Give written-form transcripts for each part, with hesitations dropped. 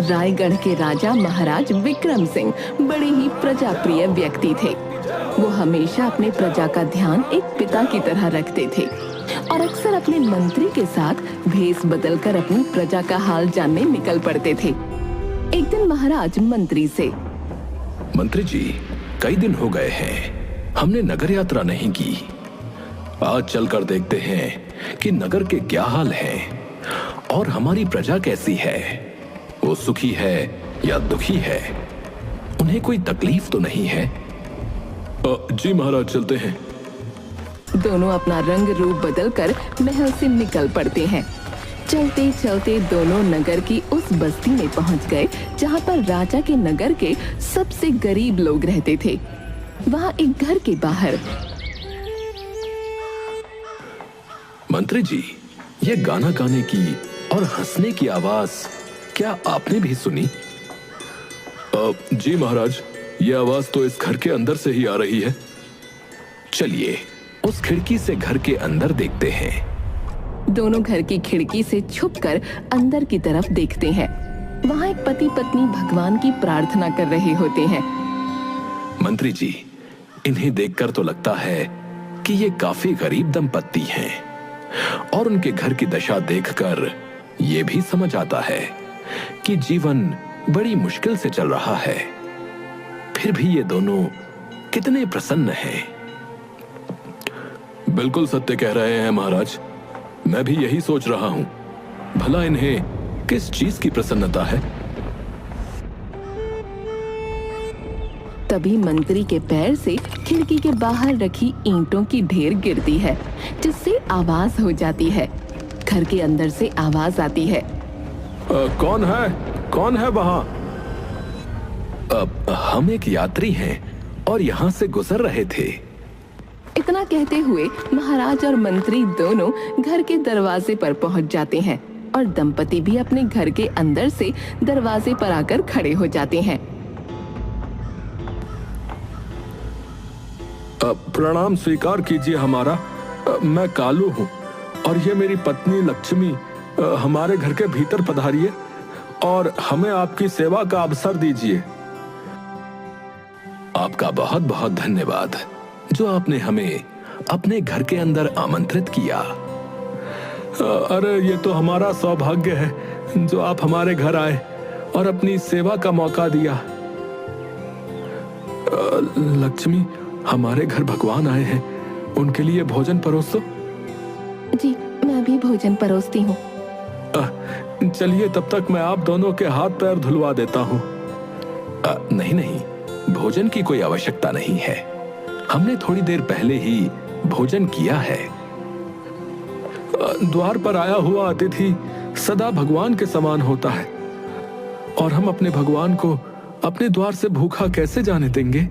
रायगढ़ के राजा महाराज विक्रम सिंह बड़े ही प्रजाप्रिय व्यक्ति थे। वो हमेशा अपने प्रजा का ध्यान एक पिता की तरह रखते थे और अक्सर अपने मंत्री के साथ भेष बदलकर अपनी प्रजा का हाल जानने निकल पड़ते थे। एक दिन महाराज मंत्री से, मंत्री जी, कई दिन हो गए हैं, हमने नगर यात्रा नहीं की। आज चलकर देखते हैं कि नगर के क्या हाल हैं और हमारी प्रजा कैसी है। वो सुखी है या दुखी है, उन्हें कोई तकलीफ तो नहीं है। जी महाराज, चलते हैं। दोनों अपना रंग रूप बदलकर महल से निकल पड़ते हैं। चलते चलते दोनों नगर की उस बस्ती में पहुंच गए जहां पर राजा के नगर के सबसे गरीब लोग रहते थे। वहां एक घर के बाहर, मंत्री जी, ये गाना गाने की और हंसने की आवाज क्या आपने भी सुनी? जी महाराज, ये आवाज तो इस घर के अंदर से ही आ रही है। चलिए उस खिड़की से घर के अंदर देखते हैं। दोनों घर की खिड़की से छुपकर अंदर की तरफ देखते हैं। वहाँ एक पति पत्नी भगवान की प्रार्थना कर रहे होते हैं। मंत्री जी, इन्हें देखकर तो लगता है कि ये काफी गरीब दंपत्ति हैं और उनके घर की दशा देखकर ये भी समझ आता है कि जीवन बड़ी मुश्किल से चल रहा है। फिर भी ये दोनों कितने प्रसन्न हैं। बिल्कुल सत्य कह रहे हैं महाराज, मैं भी यही सोच रहा हूं। भला इन्हें किस चीज की प्रसन्नता है? तभी मंत्री के पैर से खिड़की के बाहर रखी ईंटों की ढेर गिरती है, जिससे आवाज हो जाती है। घर के अंदर से आवाज आती है, कौन है? कौन है वहां? हम एक यात्री हैं और यहाँ से गुजर रहे थे। इतना कहते हुए महाराज और मंत्री दोनों घर के दरवाजे पर पहुंच जाते हैं और दंपति भी अपने घर के अंदर से दरवाजे पर आकर खड़े हो जाते हैं। प्रणाम स्वीकार कीजिए हमारा। मैं कालू हूँ और ये मेरी पत्नी लक्ष्मी हमारे घर के भीतर पधारिए और हमें आपकी सेवा का अवसर दीजिए। आपका बहुत बहुत धन्यवाद जो आपने हमें अपने घर के अंदर आमंत्रित किया। अरे ये तो हमारा सौभाग्य है जो आप हमारे घर आए और अपनी सेवा का मौका दिया। लक्ष्मी, हमारे घर भगवान आए हैं, उनके लिए भोजन परोसो। जी, मैं भी भोजन परोसती हूँ। चलिए, तब तक मैं आप दोनों के हाथ पैर धुलवा देता हूँ। नहीं नहीं, भोजन की कोई आवश्यकता नहीं है। हमने थोड़ी देर पहले ही भोजन किया है। द्वार पर आया हुआ अतिथि सदा भगवान के समान होता है और हम अपने भगवान को अपने द्वार से भूखा कैसे जाने देंगे?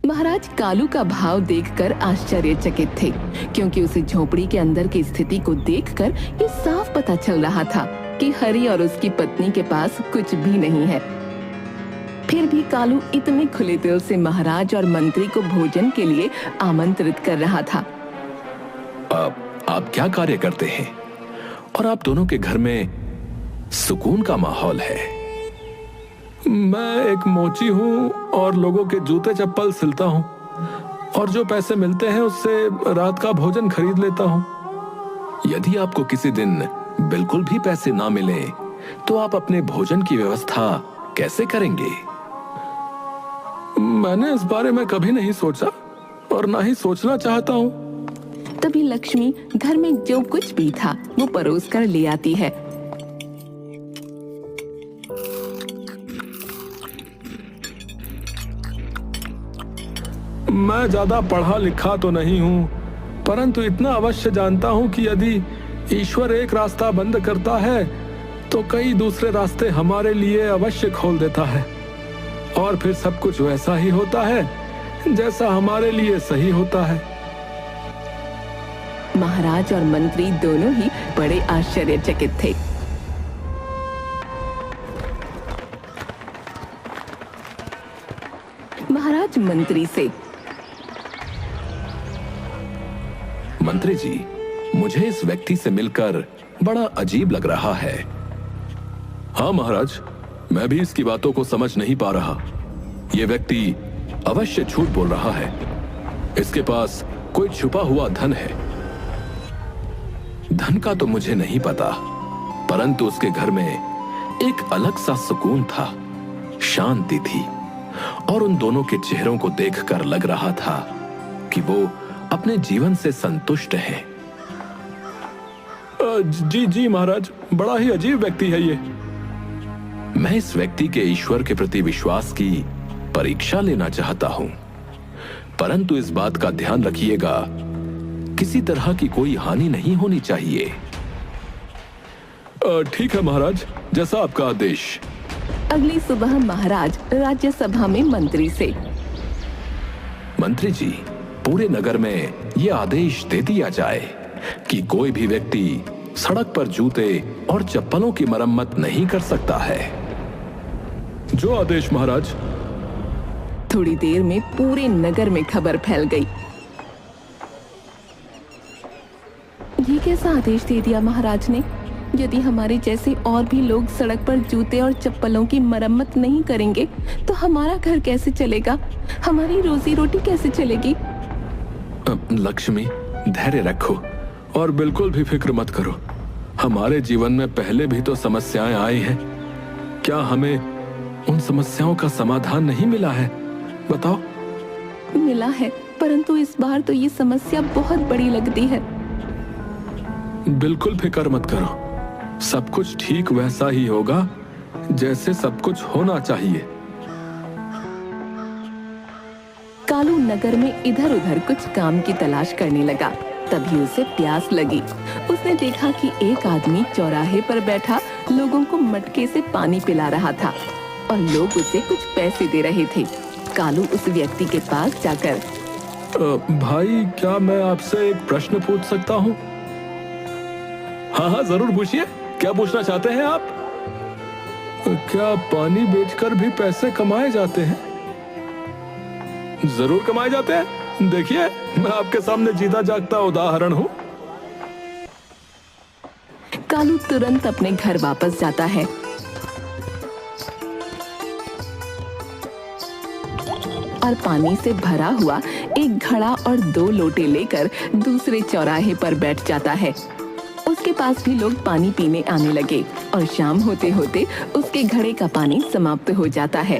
महाराज कालू का भाव देखकर आश्चर्यचकित थे, क्योंकि उसे झोपड़ी के अंदर की स्थिति को देखकर ये साफ पता चल रहा था कि हरि और उसकी पत्नी के पास कुछ भी नहीं है। फिर भी कालू इतने खुले दिल से महाराज और मंत्री को भोजन के लिए आमंत्रित कर रहा था। आप क्या कार्य करते हैं और आप दोनों के घर में सुकून का माहौल है? मैं एक मोची हूँ और लोगों के जूते चप्पल सिलता हूँ और जो पैसे मिलते हैं उससे रात का भोजन खरीद लेता हूँ। यदि आपको किसी दिन बिल्कुल भी पैसे ना मिले तो आप अपने भोजन की व्यवस्था कैसे करेंगे? मैंने इस बारे में कभी नहीं सोचा और ना ही सोचना चाहता हूँ। तभी लक्ष्मी घर में जो कुछ भी था वो परोस कर ले आती है। मैं ज्यादा पढ़ा लिखा तो नहीं हूँ, परंतु इतना अवश्य जानता हूँ कि यदि ईश्वर एक रास्ता बंद करता है तो कई दूसरे रास्ते हमारे लिए अवश्य खोल देता है और फिर सब कुछ वैसा ही होता है जैसा हमारे लिए सही होता है। महाराज और मंत्री दोनों ही बड़े आश्चर्यचकित थे। महाराज मंत्री से, मंत्री जी, मुझे इस व्यक्ति से मिलकर बड़ा अजीब लग रहा है। हाँ महाराज, मैं भी इसकी बातों को समझ नहीं पा रहा। यह व्यक्ति अवश्य झूठ बोल रहा है। इसके पास कोई छुपा हुआ धन है। धन का तो मुझे नहीं पता, परंतु उसके घर में एक अलग सा सुकून था, शांति थी, और उन दोनों के चेहरों को देखकर लग रहा था कि वो अपने जीवन से संतुष्ट हैं। जी जी महाराज, बड़ा ही अजीब व्यक्ति है ये। मैं इस व्यक्ति के ईश्वर के प्रति विश्वास की परीक्षा लेना चाहता हूं, परंतु इस बात का ध्यान रखिएगा, किसी तरह की कोई हानि नहीं होनी चाहिए। ठीक है महाराज, जैसा आपका आदेश। अगली सुबह महाराज राज्यसभा में मंत्री से, मंत्री जी, पूरे नगर में यह आदेश दे दिया जाए कि कोई भी व्यक्ति सड़क पर जूते और चप्पलों की मरम्मत नहीं कर सकता है। जो आदेश महाराज। थोड़ी देर में पूरे नगर में खबर फैल गई। ये कैसा आदेश दे दिया महाराज ने? यदि हमारे जैसे और भी लोग सड़क पर जूते और चप्पलों की मरम्मत नहीं करेंगे तो हमारा घर कैसे चलेगा? हमारी रोजी रोटी कैसे चलेगी? लक्ष्मी, धैर्य रखो और बिल्कुल भी फिक्र मत करो। हमारे जीवन में पहले भी तो समस्याएं आई हैं। क्या हमें उन समस्याओं का समाधान नहीं मिला है? बताओ। मिला है, परंतु इस बार तो ये समस्या बहुत बड़ी लगती है। बिल्कुल फिक्र मत करो, सब कुछ ठीक वैसा ही होगा जैसे सब कुछ होना चाहिए। कालू नगर में इधर उधर कुछ काम की तलाश करने लगा। तभी उसे प्यास लगी। उसने देखा कि एक आदमी चौराहे पर बैठा लोगों को मटके से पानी पिला रहा था और लोग उसे कुछ पैसे दे रहे थे। कालू उस व्यक्ति के पास जाकर, भाई, क्या मैं आपसे एक प्रश्न पूछ सकता हूँ? हाँ हाँ, जरूर पूछिए। क्या पूछना चाहते हैं आप? क्या पानी बेचकर भी पैसे कमाए जाते हैं? जरूर कमाए जाते हैं। देखिए, मैं आपके सामने जीता जागता उदाहरण हूँ। कालू तुरंत अपने घर वापस जाता है और पानी से भरा हुआ एक घड़ा और 2 लोटे लेकर दूसरे चौराहे पर बैठ जाता है। उसके पास भी लोग पानी पीने आने लगे और शाम होते होते उसके घड़े का पानी समाप्त हो जाता है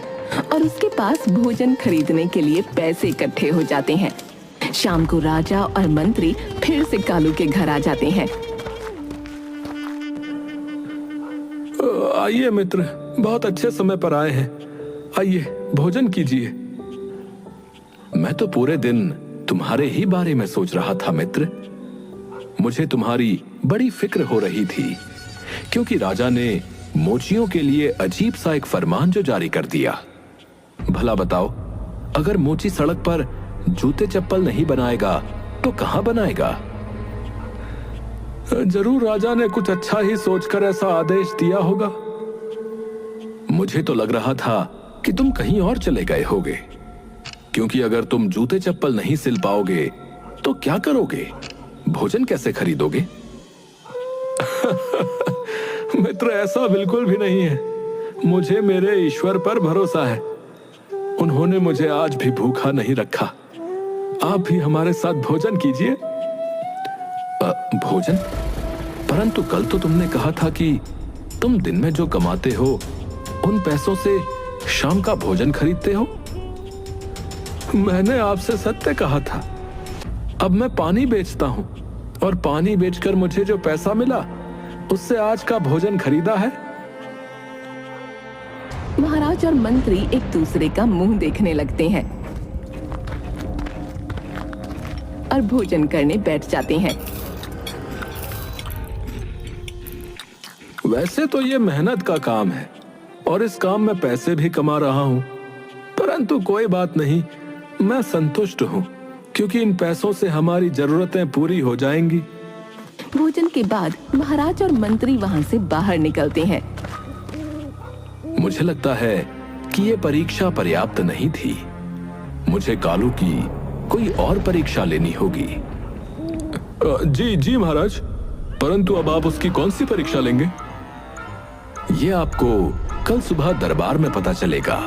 और उसके पास भोजन खरीदने के लिए पैसे इकट्ठे हो जाते हैं। शाम को राजा और मंत्री फिर से कालू के घर आ जाते हैं। आइए मित्र, बहुत अच्छे समय पर आए हैं। आइए, भोजन कीजिए। मैं तो पूरे दिन तुम्हारे ही बारे में सोच रहा था मित्र। मुझे तुम्हारी बड़ी फिक्र हो रही थी, क्योंकि राजा ने मोचियों के लिए अजीब सा एक फरमान जो जारी कर दिया। भला बताओ, अगर मोची सड़क पर जूते चप्पल नहीं बनाएगा तो कहां बनाएगा? जरूर राजा ने कुछ अच्छा ही सोचकर ऐसा आदेश दिया होगा। मुझे तो लग रहा था कि तुम कहीं और चले गए होगे, क्योंकि अगर तुम जूते चप्पल नहीं सिल पाओगे तो क्या करोगे? भोजन कैसे खरीदोगे? मित्र, ऐसा बिल्कुल भी नहीं है। मुझे मेरे ईश्वर पर भरोसा है। उन्होंने मुझे आज भी भूखा नहीं रखा। आप भी हमारे साथ भोजन कीजिए। भोजन? परंतु कल तो तुमने कहा था कि तुम दिन में जो कमाते हो उन पैसों से शाम का भोजन खरीदते हो। मैंने आपसे सत्य कहा था। अब मैं पानी बेचता हूं और पानी बेचकर मुझे जो पैसा मिला उससे आज का भोजन खरीदा है। महाराज और मंत्री एक दूसरे का मुंह देखने लगते हैं और भोजन करने बैठ जाते हैं। वैसे तो ये मेहनत का काम है और इस काम में पैसे भी कमा रहा हूं, परंतु कोई बात नहीं, मैं संतुष्ट हूं, क्योंकि इन पैसों से हमारी जरूरतें पूरी हो जाएंगी। भोजन के बाद महाराज और मंत्री वहां से बाहर निकलते हैं। मुझे लगता है कि ये परीक्षा पर्याप्त नहीं थी। मुझे कालू की कोई और परीक्षा लेनी होगी। जी जी महाराज। परंतु अब आप उसकी कौन सी परीक्षा लेंगे? ये आपको कल सुबह दरबार में पता चलेगा।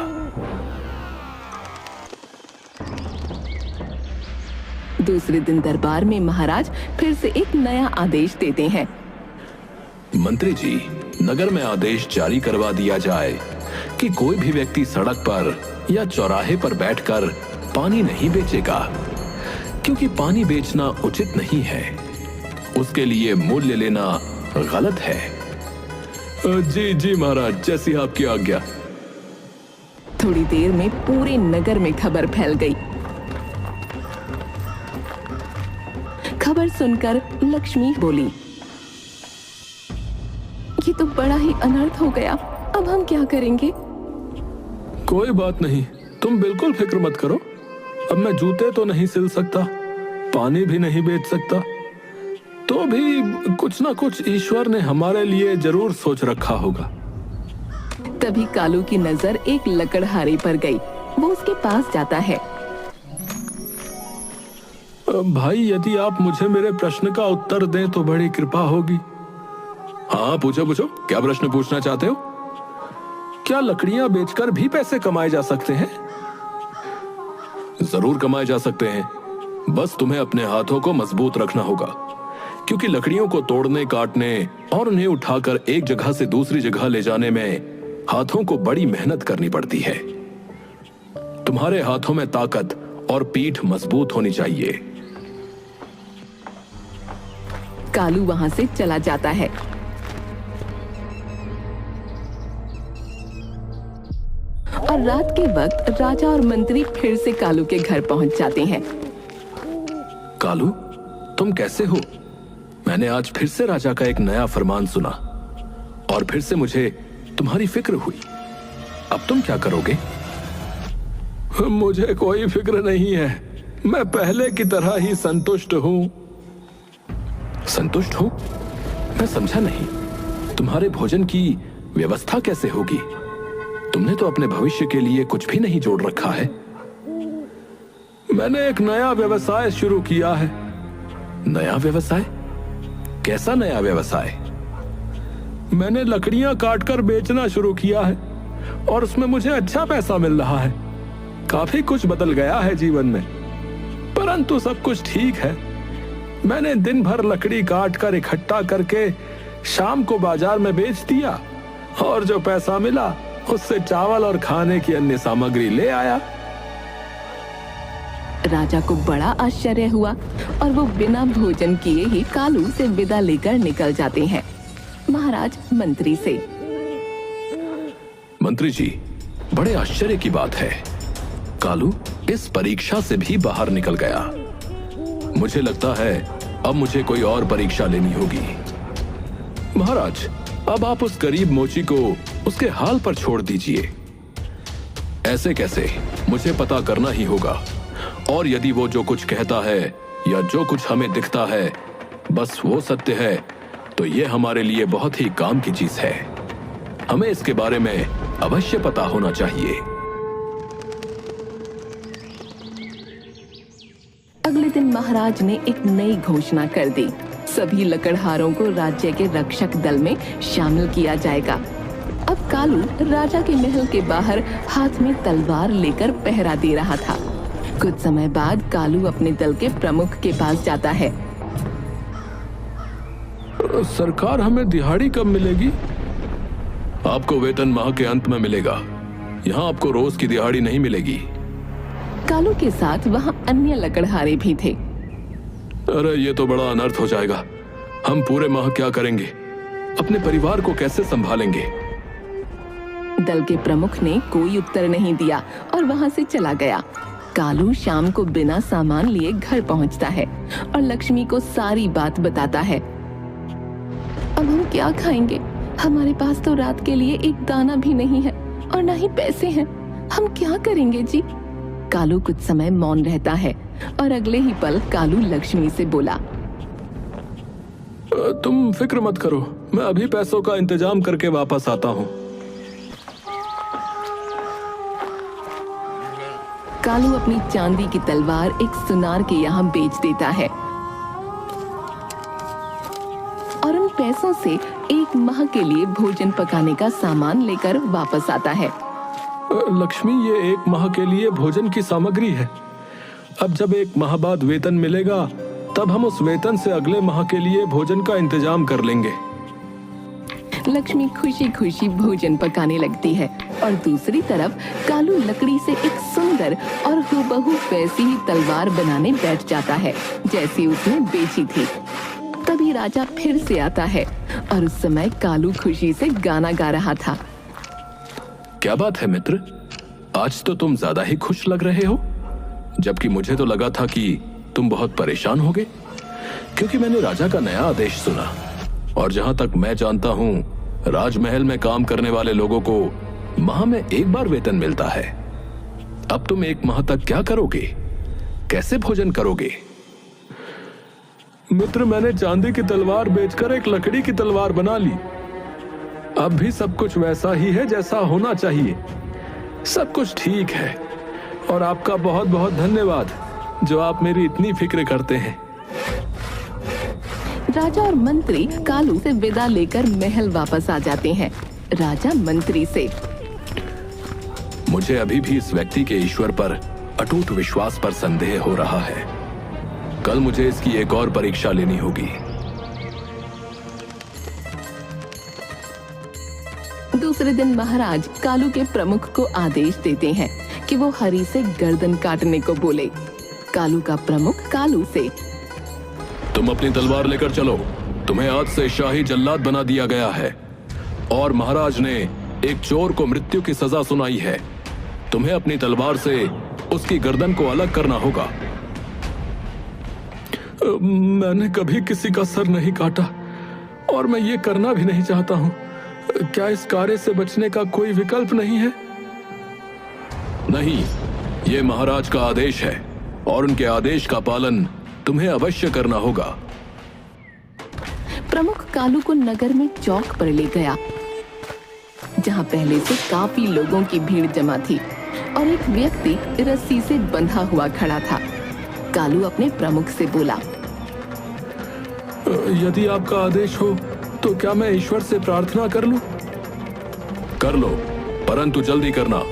दूसरे दिन दरबार में महाराज फिर से एक नया आदेश देते हैं। मंत्री जी, नगर में आदेश जारी करवा दिया जाए कि कोई भी व्यक्ति सड़क पर या चौराहे पर बैठकर पानी नहीं बेचेगा, क्योंकि पानी बेचना उचित नहीं है। उसके लिए मूल्य लेना गलत है। जी जी महाराज, जैसी आपकी आज्ञा। थोड़ी देर में पूरे नगर में खबर फैल गई। खबर सुनकर लक्ष्मी बोली, ये तो बड़ा ही अनर्थ हो गया, अब हम क्या करेंगे? कोई बात नहीं, तुम बिल्कुल फिक्र मत करो। अब मैं जूते तो नहीं सिल सकता, पानी भी नहीं बेच सकता, तो भी कुछ ना कुछ ईश्वर ने हमारे लिए जरूर सोच रखा होगा। तभी कालू की नजर एक लकड़हारे पर गई। वो उसके पास जाता है। भाई, यदि आप मुझे मेरे प्रश्न का उत्तर दें तो बड़ी कृपा होगी। हाँ, पूछो पूछो, क्या प्रश्न पूछना चाहते हो? क्या लकड़ियां बेचकर भी पैसे कमाए जा सकते हैं? जरूर कमाए जा सकते हैं, बस तुम्हें अपने हाथों को मजबूत रखना होगा, क्योंकि लकड़ियों को तोड़ने, काटने और उन्हें उठाकर एक जगह से दूसरी जगह ले जाने में हाथों को बड़ी मेहनत करनी पड़ती है। तुम्हारे हाथों में ताकत और पीठ मजबूत होनी चाहिए। कालू वहां से चला जाता है। और रात के वक्त राजा और मंत्री फिर से कालू के घर पहुंच जाते हैं। कालू, तुम कैसे हो? मैंने आज फिर से राजा का एक नया फरमान सुना और फिर से मुझे तुम्हारी फिक्र हुई। अब तुम क्या करोगे? मुझे कोई फिक्र नहीं है, मैं पहले की तरह ही संतुष्ट हूं। संतुष्ट हो? मैं समझा नहीं। तुम्हारे भोजन की व्यवस्था कैसे होगी? तुमने तो अपने भविष्य के लिए कुछ भी नहीं जोड़ रखा है। मैंने एक नया व्यवसाय शुरू किया है। नया व्यवसाय? कैसा नया व्यवसाय? मैंने लकड़ियां काटकर बेचना शुरू किया है और उसमें मुझे अच्छा पैसा मिल रहा है। काफी कुछ बदल गया है जीवन में, परंतु सब कुछ ठीक है। मैंने दिन भर लकड़ी काट कर इकट्ठा करके शाम को बाजार में बेच दिया और जो पैसा मिला उससे चावल और खाने की अन्य सामग्री ले आया। राजा को बड़ा आश्चर्य हुआ और वो बिना भोजन किए ही कालू से विदा लेकर निकल जाते हैं। महाराज मंत्री से, मंत्री जी, बड़े आश्चर्य की बात है, कालू इस परीक्षा से भी बाहर निकल गया। मुझे लगता है अब मुझे कोई और परीक्षा लेनी होगी। महाराज, अब आप उस गरीब मोची को उसके हाल पर छोड़ दीजिए। ऐसे कैसे? मुझे पता करना ही होगा, और यदि वो जो कुछ कहता है या जो कुछ हमें दिखता है बस वो सत्य है, तो ये हमारे लिए बहुत ही काम की चीज है। हमें इसके बारे में अवश्य पता होना चाहिए। अगले दिन महाराज ने एक नई घोषणा कर दी। सभी लकड़हारों को राज्य के रक्षक दल में शामिल किया जाएगा। अब कालू राजा के महल के बाहर हाथ में तलवार लेकर पहरा दे रहा था। कुछ समय बाद कालू अपने दल के प्रमुख के पास जाता है। सरकार, हमें दिहाड़ी कब मिलेगी? आपको वेतन माह के अंत में मिलेगा। यहाँ आपको रोज की दिहाड़ी नहीं मिलेगी। कालू के साथ वहाँ अन्य लकड़हारे भी थे। अरे ये तो बड़ा अनर्थ हो जाएगा। हम पूरे माह क्या करेंगे? अपने परिवार को कैसे संभालेंगे? दल के प्रमुख ने कोई उत्तर नहीं दिया और वहाँ से चला गया। कालू शाम को बिना सामान लिए घर पहुँचता है और लक्ष्मी को सारी बात बताता है। अब हम क्या खाएंगे? हमारे पास तो रात के लिए एक दाना भी नहीं है और ना ही पैसे हैं। हम क्या करेंगे जी? कालू कुछ समय मौन रहता है और अगले ही पल कालू लक्ष्मी से बोला, तुम फिक्र मत करो, मैं अभी पैसों का इंतजाम करके वापस आता हूँ। कालू अपनी चांदी की तलवार एक सुनार के यहाँ बेच देता है और पैसों से 1 माह के लिए भोजन पकाने का सामान लेकर वापस आता है। लक्ष्मी, ये 1 माह के लिए भोजन की सामग्री है। अब जब 1 माह बाद वेतन मिलेगा तब हम उस वेतन से अगले माह के लिए भोजन का इंतजाम कर लेंगे। लक्ष्मी खुशी खुशी भोजन पकाने लगती है और दूसरी तरफ कालू लकड़ी से एक सुंदर और हूबहू वैसी ही तलवार बनाने बैठ जाता है जैसी उसने बेची थी। तभी राजा फिर से आता है और उस समय कालू खुशी से गाना गा रहा था। क्या बात है मित्र, आज तो तुम ज्यादा ही खुश लग रहे हो, जबकि मुझे तो लगा था कि तुम बहुत परेशान होगे, क्योंकि मैंने राजा का नया आदेश सुना और जहां तक मैं जानता हूं राजमहल में काम करने वाले लोगों को माह में 1 बार वेतन मिलता है। अब तुम 1 माह तक क्या करोगे, कैसे भोजन करोगे? मित्र, मैंने चांदी की तलवार बेचकर एक लकड़ी की तलवार बना ली। अब भी सब कुछ वैसा ही है जैसा होना चाहिए। सब कुछ ठीक है और आपका बहुत बहुत धन्यवाद जो आप मेरी इतनी फिक्र करते हैं। राजा और मंत्री कालू से विदा लेकर महल वापस आ जाते हैं। राजा मंत्री से, मुझे अभी भी इस व्यक्ति के ईश्वर पर अटूट विश्वास पर संदेह हो रहा है। कल मुझे इसकी एक और परीक्षा लेनी होगी। दूसरे दिन महाराज कालू के प्रमुख को आदेश देते हैं कि वो हरी से गर्दन काटने को बोले। कालू का प्रमुख कालू से, तुम अपनी तलवार लेकर चलो, तुम्हें आज से शाही जल्लाद बना दिया गया है और महाराज ने एक चोर को मृत्यु की सजा सुनाई है। तुम्हें अपनी तलवार से उसकी गर्दन को अलग करना होगा। मैंने कभी किसी का सर नहीं काटा और मैं ये करना भी नहीं चाहता हूँ। क्या इस कार्य से बचने का कोई विकल्प नहीं है? नहीं, ये महाराज का आदेश है और उनके आदेश का पालन तुम्हें अवश्य करना होगा। प्रमुख कालू को नगर में चौक पर ले गया, जहां पहले से काफी लोगों की भीड़ जमा थी और एक व्यक्ति रस्सी से बंधा हुआ खड़ा था। कालू अपने प्रमुख से बोला, यदि आपका आदेश हो तो क्या मैं ईश्वर से प्रार्थना कर लूं? कर लो, परंतु जल्दी करना।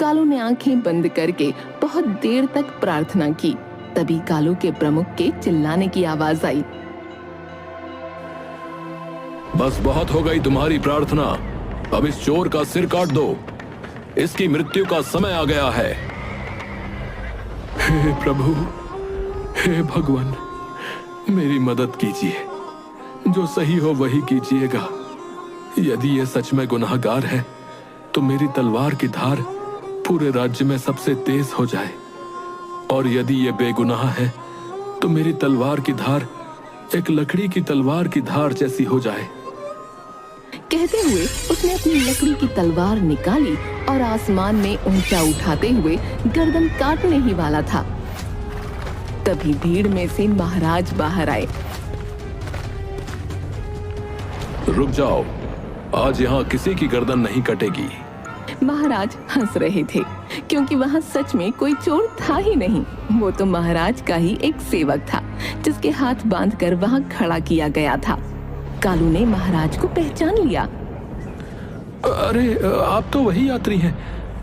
कालू ने आंखें बंद करके बहुत देर तक प्रार्थना की। तभी कालू के प्रमुख के चिल्लाने की आवाज आई, बस बहुत हो गई तुम्हारी प्रार्थना, अब इस चोर का सिर काट दो, इसकी मृत्यु का समय आ गया है। हे प्रभु, हे भगवान, मेरी मदद कीजिए, जो सही हो वही कीजिएगा। यदि ये सच में गुनाहगार है तो मेरी तलवार की धार पूरे राज्य में सबसे तेज हो जाए, और यदि ये बेगुनाह है तो मेरी तलवार की धार एक लकड़ी की तलवार की धार जैसी हो जाए। कहते हुए उसने अपनी लकड़ी की तलवार निकाली और आसमान में ऊंचा उठाते हुए गर्दन काटने ही वाला था। तभी भीड़ में से महाराज बाहर आए। रुक जाओ, आज यहाँ किसी की गर्दन नहीं कटेगी। महाराज हंस रहे थे क्योंकि वहाँ सच में कोई चोर था ही नहीं। वो तो महाराज का ही एक सेवक था जिसके हाथ बांधकर वहाँ खड़ा किया गया था। कालू ने महाराज को पहचान लिया। अरे, आप तो वही यात्री हैं,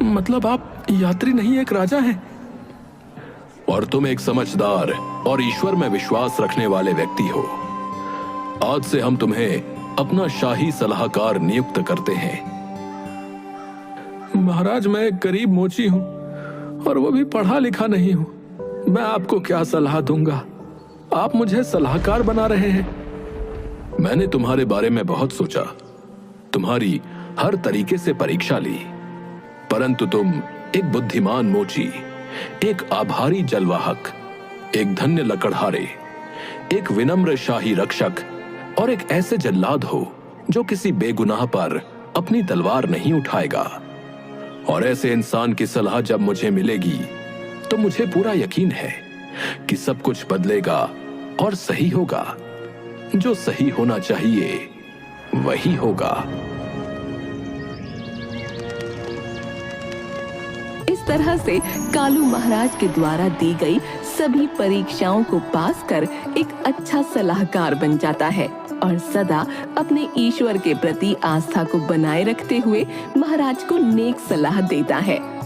मतलब आप यात्री नहीं एक राजा हैं। और तुम एक समझदार और ईश्वर में विश्वास रखने वाले व्यक्ति हो। आज से हम तुम्हें अपना शाही सलाहकार नियुक्त करते हैं। महाराज, मैं एक गरीब मोची हूँ और वो भी पढ़ा लिखा नहीं हूँ। मैं आपको क्या सलाह दूंगा, आप मुझे सलाहकार बना रहे हैं। मैंने तुम्हारे बारे में बहुत सोचा, तुम्हारी हर तरीके से परीक्षा ली, परंतु तुम एक बुद्धिमान मोची, एक आभारी जलवाहक, एक धन्य लकड़हारे, एक विनम्र शाही रक्षक और एक ऐसे जल्लाद हो जो किसी बेगुनाह पर अपनी तलवार नहीं उठाएगा। और ऐसे इंसान की सलाह जब मुझे मिलेगी तो मुझे पूरा यकीन है कि सब कुछ बदलेगा और सही होगा। जो सही होना चाहिए वही होगा। इस तरह से कालू महाराज के द्वारा दी गई सभी परीक्षाओं को पास कर एक अच्छा सलाहकार बन जाता है और सदा अपने ईश्वर के प्रति आस्था को बनाए रखते हुए महाराज को नेक सलाह देता है।